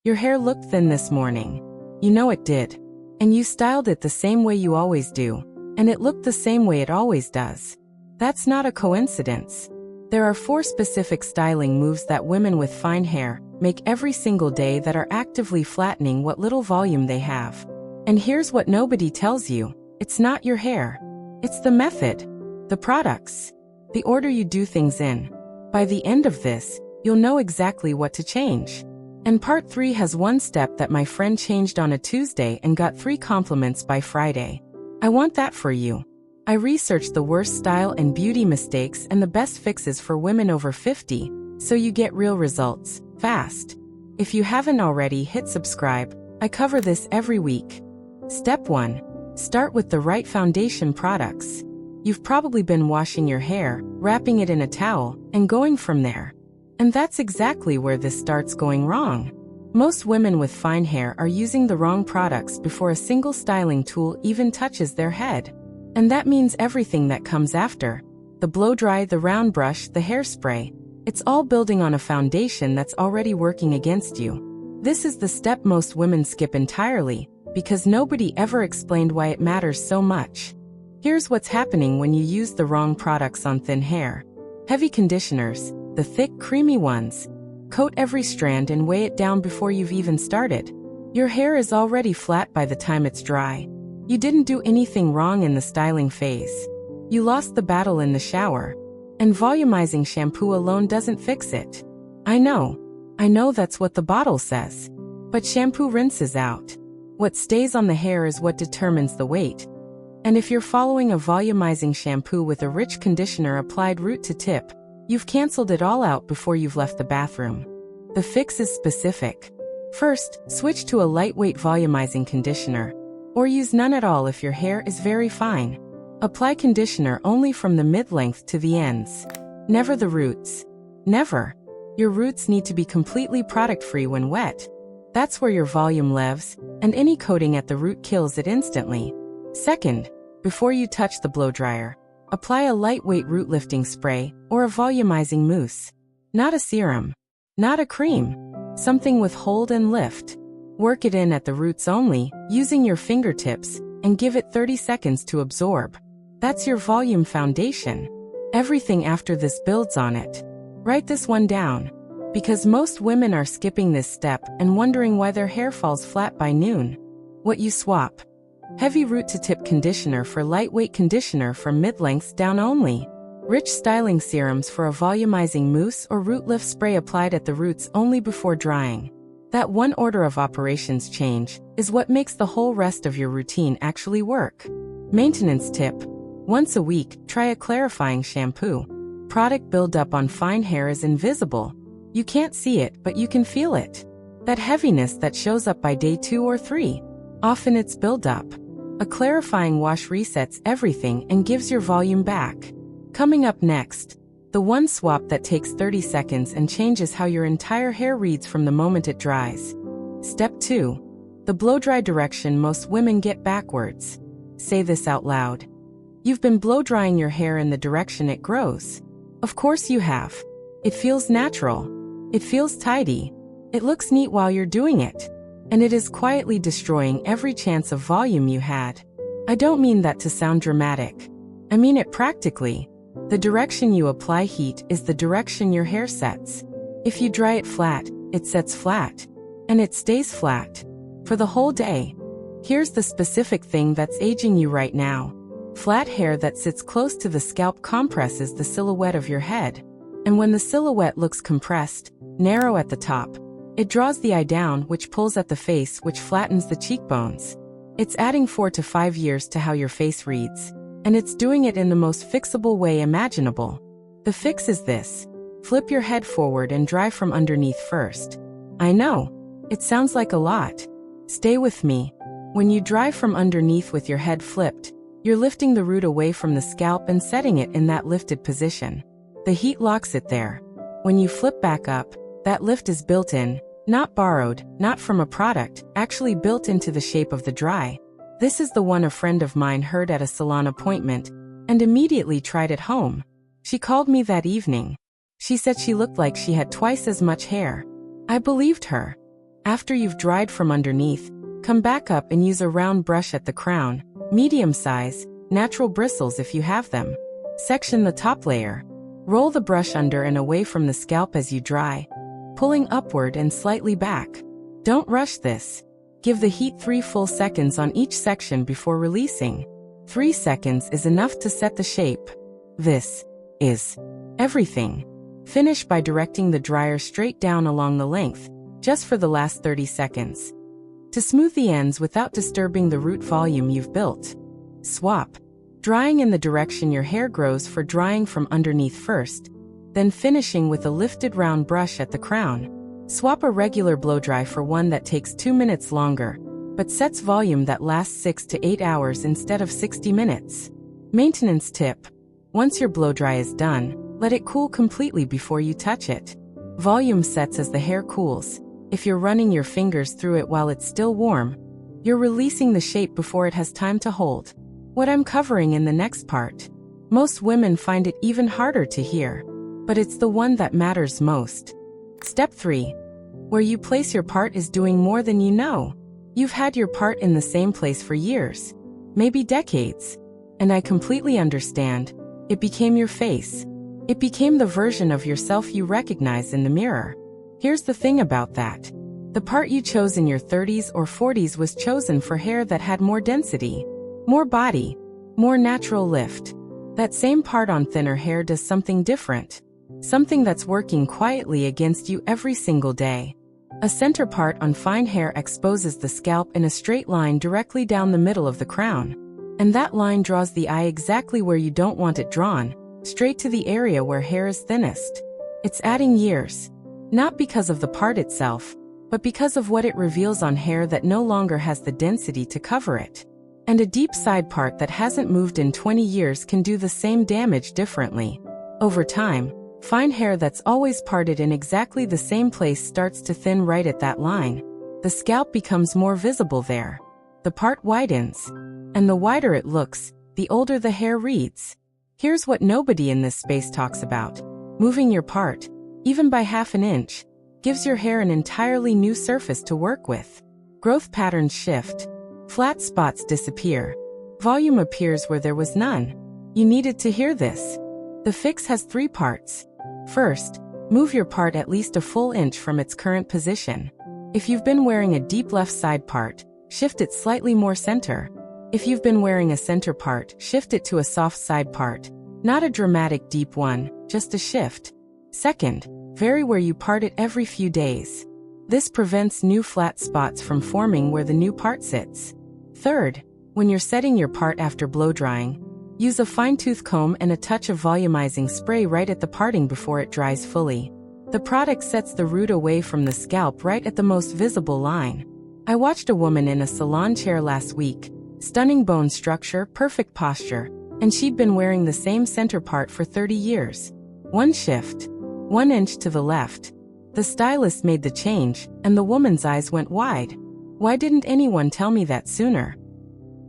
Your hair looked thin this morning. You know it did. And you styled it the same way you always do. And it looked the same way it always does. That's not a coincidence. There are 4 specific styling moves that women with fine hair make every single day that are actively flattening what little volume they have. And here's what nobody tells you. It's not your hair. It's the method, the products, the order you do things in. By the end of this, you'll know exactly what to change. And part 3 has one step that my friend changed on a Tuesday and got 3 compliments by Friday. I want that for you. I researched the worst style and beauty mistakes and the best fixes for women over 50, so you get real results, fast. If you haven't already, hit subscribe. I cover this every week. Step 1. Start with the right foundation products. You've probably been washing your hair, wrapping it in a towel, and going from there. And that's exactly where this starts going wrong. Most women with fine hair are using the wrong products before a single styling tool even touches their head. And that means everything that comes after. The blow dry, the round brush, the hairspray. It's all building on a foundation that's already working against you. This is the step most women skip entirely, because nobody ever explained why it matters so much. Here's what's happening when you use the wrong products on thin hair. Heavy conditioners, the thick, creamy ones. Coat every strand and weigh it down before you've even started. Your hair is already flat by the time it's dry. You didn't do anything wrong in the styling phase. You lost the battle in the shower. And volumizing shampoo alone doesn't fix it. I know that's what the bottle says. But shampoo rinses out. What stays on the hair is what determines the weight. And if you're following a volumizing shampoo with a rich conditioner applied root to tip, you've canceled it all out before you've left the bathroom. The fix is specific. First, switch to a lightweight volumizing conditioner. Or use none at all if your hair is very fine. Apply conditioner only from the mid-length to the ends. Never the roots. Never. Your roots need to be completely product-free when wet. That's where your volume lives, and any coating at the root kills it instantly. Second, before you touch the blow dryer, apply a lightweight root lifting spray or a volumizing mousse. Not a serum. Not a cream. Something with hold and lift. Work it in at the roots only, using your fingertips, and give it 30 seconds to absorb. That's your volume foundation. Everything after this builds on it. Write this one down. Because most women are skipping this step and wondering why their hair falls flat by noon. What you swap. Heavy root to tip conditioner for lightweight conditioner from mid-lengths down only. Rich styling serums for a volumizing mousse or root lift spray applied at the roots only before drying. That one order of operations change is what makes the whole rest of your routine actually work. Maintenance tip. Once a week, try a clarifying shampoo. Product buildup on fine hair is invisible. You can't see it, but you can feel it. That heaviness that shows up by day 2 or 3. Often it's buildup. A clarifying wash resets everything and gives your volume back. Coming up next, the one swap that takes 30 seconds and changes how your entire hair reads from the moment it dries. Step 2. The blow-dry direction most women get backwards. Say this out loud. You've been blow-drying your hair in the direction it grows. Of course you have. It feels natural. It feels tidy. It looks neat while you're doing it. And it is quietly destroying every chance of volume you had. I don't mean that to sound dramatic. I mean it practically. The direction you apply heat is the direction your hair sets. If you dry it flat, it sets flat. And it stays flat. For the whole day. Here's the specific thing that's aging you right now. Flat hair that sits close to the scalp compresses the silhouette of your head. And when the silhouette looks compressed, narrow at the top, it draws the eye down, which pulls at the face, which flattens the cheekbones. It's adding 4 to 5 years to how your face reads. And it's doing it in the most fixable way imaginable. The fix is this. Flip your head forward and dry from underneath first. I know. It sounds like a lot. Stay with me. When you dry from underneath with your head flipped, you're lifting the root away from the scalp and setting it in that lifted position. The heat locks it there. When you flip back up, that lift is built in, not borrowed, not from a product, actually built into the shape of the dry. This is the one a friend of mine heard at a salon appointment, and immediately tried at home. She called me that evening. She said she looked like she had twice as much hair. I believed her. After you've dried from underneath, come back up and use a round brush at the crown, medium size, natural bristles if you have them. Section the top layer. Roll the brush under and away from the scalp as you dry, pulling upward and slightly back. Don't rush this. Give the heat 3 full seconds on each section before releasing. 3 seconds is enough to set the shape. This is everything. Finish by directing the dryer straight down along the length, just for the last 30 seconds. To smooth the ends without disturbing the root volume you've built. Swap. Drying in the direction your hair grows for drying from underneath first, then finishing with a lifted round brush at the crown. Swap a regular blow-dry for one that takes 2 minutes longer, but sets volume that lasts 6 to 8 hours instead of 60 minutes. Maintenance tip. Once your blow-dry is done, let it cool completely before you touch it. Volume sets as the hair cools. If you're running your fingers through it while it's still warm, you're releasing the shape before it has time to hold. What I'm covering in the next part. Most women find it even harder to hear, but it's the one that matters most. Step 3. Where you place your part is doing more than you know. You've had your part in the same place for years, maybe decades. And I completely understand. It became your face. It became the version of yourself you recognize in the mirror. Here's the thing about that. The part you chose in your 30s or 40s was chosen for hair that had more density, more body, more natural lift. That same part on thinner hair does something different. Something that's working quietly against you every single day. A center part on fine hair exposes the scalp in a straight line directly down the middle of the crown. And that line draws the eye exactly where you don't want it drawn, straight to the area where hair is thinnest. It's adding years. Not because of the part itself, but because of what it reveals on hair that no longer has the density to cover it. And a deep side part that hasn't moved in 20 years can do the same damage differently. Over time, fine hair that's always parted in exactly the same place starts to thin right at that line. The scalp becomes more visible there. The part widens. And the wider it looks, the older the hair reads. Here's what nobody in this space talks about. Moving your part, even by half an inch, gives your hair an entirely new surface to work with. Growth patterns shift. Flat spots disappear. Volume appears where there was none. You needed to hear this. The fix has 3 parts. First, move your part at least a full inch from its current position. If you've been wearing a deep left side part, shift it slightly more center. If you've been wearing a center part, shift it to a soft side part. Not a dramatic deep one, just a shift. Second, vary where you part it every few days. This prevents new flat spots from forming where the new part sits. Third, when you're setting your part after blow drying, use a fine-tooth comb and a touch of volumizing spray right at the parting before it dries fully. The product sets the root away from the scalp right at the most visible line. I watched a woman in a salon chair last week. Stunning bone structure, perfect posture, and she'd been wearing the same center part for 30 years. One shift, 1 inch to the left. The stylist made the change, and the woman's eyes went wide. Why didn't anyone tell me that sooner?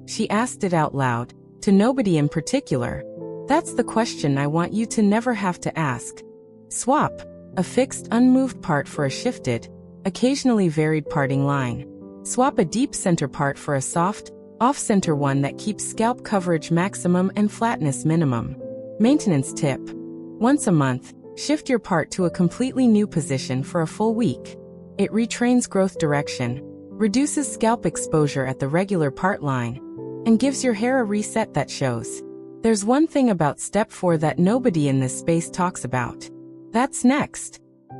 She asked it out loud, to nobody in particular. That's the question I want you to never have to ask. Swap a fixed, unmoved part for a shifted, occasionally varied parting line. Swap a deep center part for a soft, off-center one that keeps scalp coverage maximum and flatness minimum. Maintenance tip. Once a month, shift your part to a completely new position for a full week. It retrains growth direction, reduces scalp exposure at the regular part line, and gives your hair a reset that shows. There's one thing about Step 4 that nobody in this space talks about. That's next.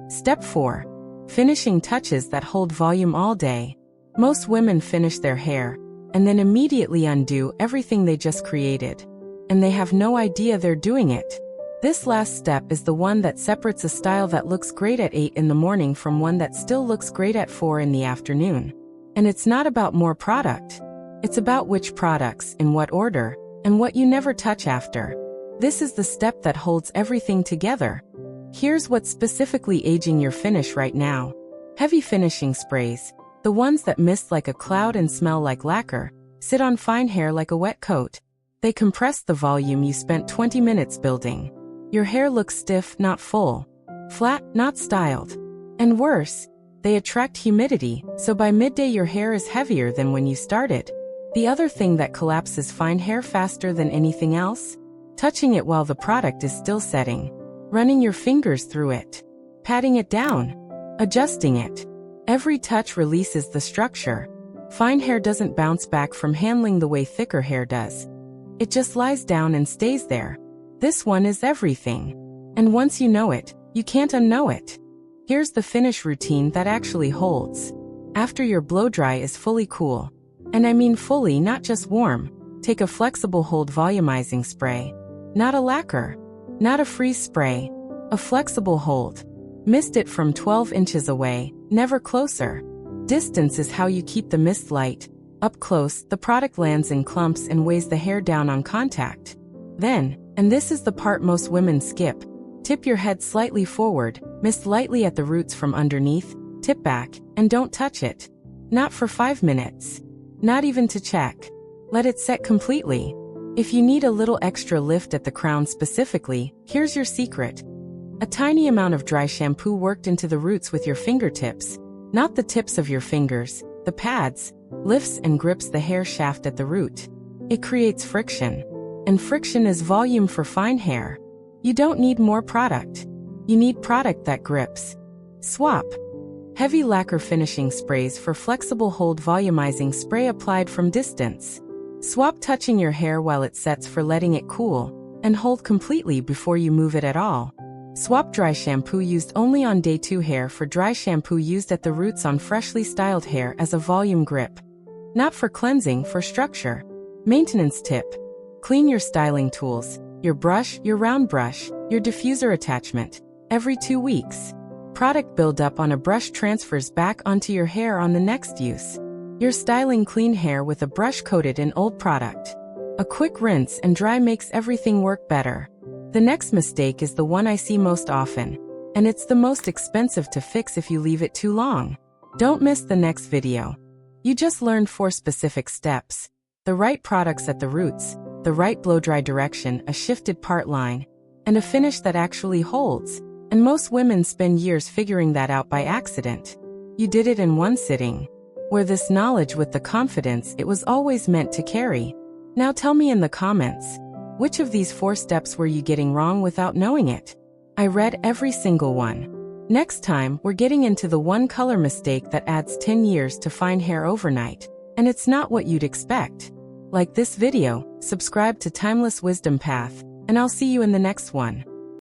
Step 4. Finishing touches that hold volume all day. Most women finish their hair, and then immediately undo everything they just created. And they have no idea they're doing it. This last step is the one that separates a style that looks great at 8 in the morning from one that still looks great at 4 in the afternoon. And it's not about more product. It's about which products, in what order, and what you never touch after. This is the step that holds everything together. Here's what's specifically aging your finish right now. Heavy finishing sprays, the ones that mist like a cloud and smell like lacquer, sit on fine hair like a wet coat. They compress the volume you spent 20 minutes building. Your hair looks stiff, not full. Flat, not styled. And worse, They attract humidity, so by midday your hair is heavier than when you started. The other thing that collapses fine hair faster than anything else? Touching it while the product is still setting. Running your fingers through it. Patting it down. Adjusting it. Every touch releases the structure. Fine hair doesn't bounce back from handling the way thicker hair does. It just lies down and stays there. This one is everything. And once you know it, you can't unknow it. Here's the finish routine that actually holds. After your blow-dry is fully cool, and I mean fully, not just warm, take a flexible hold volumizing spray. Not a lacquer. Not a freeze spray. A flexible hold. Mist it from 12 inches away, never closer. Distance is how you keep the mist light. Up close, the product lands in clumps and weighs the hair down on contact. Then, and this is the part most women skip, tip your head slightly forward, mist lightly at the roots from underneath, tip back, and don't touch it. Not for 5 minutes. Not even to check. Let it set completely. If you need a little extra lift at the crown specifically, here's your secret. A tiny amount of dry shampoo worked into the roots with your fingertips, not the tips of your fingers, the pads, lifts and grips the hair shaft at the root. It creates friction. And friction is volume for fine hair. You don't need more product. You need product that grips. Swap. Heavy lacquer finishing sprays for flexible hold volumizing spray applied from distance. Swap touching your hair while it sets for letting it cool, and hold completely before you move it at all. Swap dry shampoo used only on day 2 hair for dry shampoo used at the roots on freshly styled hair as a volume grip. Not for cleansing, for structure. Maintenance tip. Clean your styling tools, your brush, your round brush, your diffuser attachment, every 2 weeks. Product buildup on a brush transfers back onto your hair on the next use. You're styling clean hair with a brush coated in old product. A quick rinse and dry makes everything work better. The next mistake is the one I see most often, and it's the most expensive to fix if you leave it too long. Don't miss the next video. You just learned 4 specific steps. The right products at the roots, the right blow-dry direction, a shifted part line, and a finish that actually holds. And most women spend years figuring that out by accident. You did it in one sitting. Wear this knowledge with the confidence it was always meant to carry. Now tell me in the comments, which of these 4 steps were you getting wrong without knowing it? I read every single one. Next time, we're getting into the one color mistake that adds 10 years to fine hair overnight. And it's not what you'd expect. Like this video, subscribe to Timeless Wisdom Path, and I'll see you in the next one.